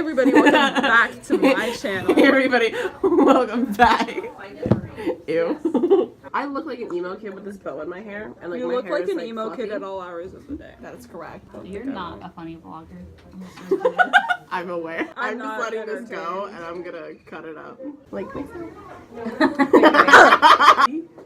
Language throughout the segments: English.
everybody, welcome back to my channel. Hey everybody, welcome back. Ew. I look like an emo kid with this bow in my hair. And like You my look hair like is, an emo fluffy. kid at all hours of the day. That is correct. You're not a funny vlogger. I'm aware. I'm just not letting this go entertained. and I'm gonna cut it up. Like myself.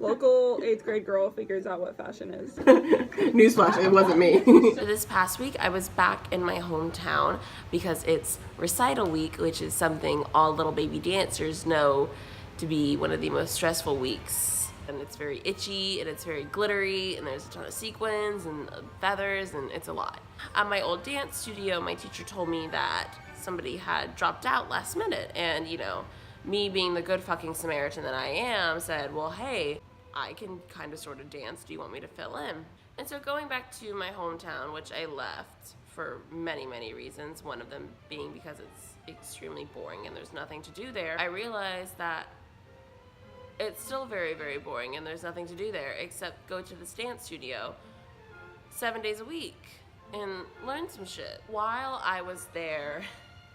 Local 8th grade girl figures out what fashion is. Newsflash, it wasn't me. So this past week, I was back in my hometown because it's recital week, which is something all little baby dancers know to be one of the most stressful weeks. And it's very itchy, and it's very glittery, and there's a ton of sequins and feathers, and it's a lot. At my old dance studio, my teacher told me that somebody had dropped out last minute, and you know, me being the good fucking Samaritan that I am, said, well, hey, I can kind of sort of dance. Do you want me to fill in? And so going back to my hometown, which I left for many, many reasons, one of them being because it's extremely boring and there's nothing to do there, I realized that it's still very, very boring and there's nothing to do there except go to this dance studio 7 days a week and learn some shit. While I was there,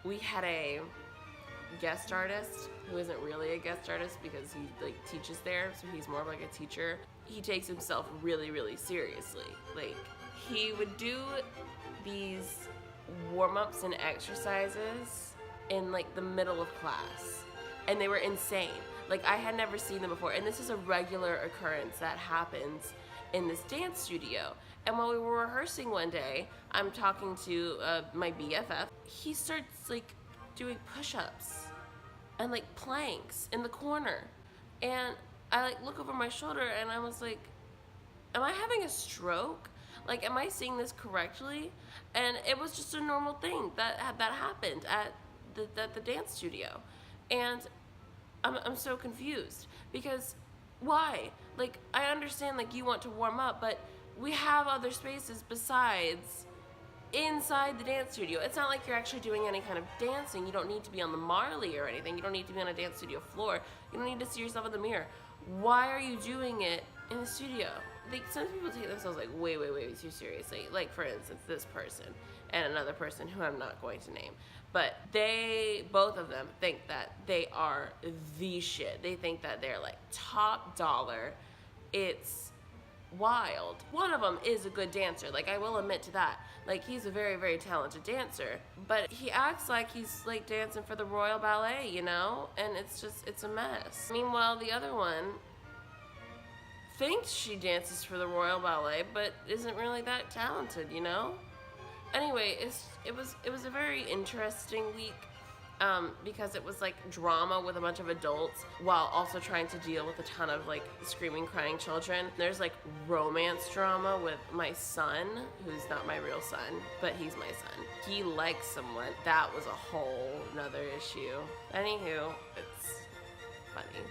we had a guest artist who isn't really a guest artist because he like teaches there, so he's more of like a teacher. He takes himself really, really seriously. Like, he would do these warm-ups and exercises in like the middle of class, and they were insane. Like, I had never seen them before, and this is a regular occurrence that happens in this dance studio. And while we were rehearsing one day, I'm talking to my BFF. He starts like doing push-ups and like planks in the corner, and I like look over my shoulder and I was like, am I having a stroke? Like, am I seeing this correctly? And it was just a normal thing that happened at the dance studio, and I'm so confused because why? Like, I understand like you want to warm up, but we have other spaces besides inside the dance studio. It's not like you're actually doing any kind of dancing. You don't need to be on the Marley or anything. You don't need to be on a dance studio floor. You don't need to see yourself in the mirror. Why are you doing it in the studio? Like, some people take themselves like way too seriously. Like, for instance, this person and another person who I'm not going to name. But they, both of them, think that they are the shit. They think that they're like top dollar. It's wild. One of them is a good dancer, like, I will admit to that. Like, he's a very talented dancer, but he acts like he's like dancing for the Royal Ballet, you know? And it's a mess. Meanwhile, the other one thinks she dances for the Royal Ballet, but isn't really that talented, you know? Anyway, it was a very interesting week. Because it was like drama with a bunch of adults while also trying to deal with a ton of like screaming, crying children. There's like romance drama with my son, who's not my real son, but he's my son. He likes someone. That was a whole nother issue. Anywho, it's funny.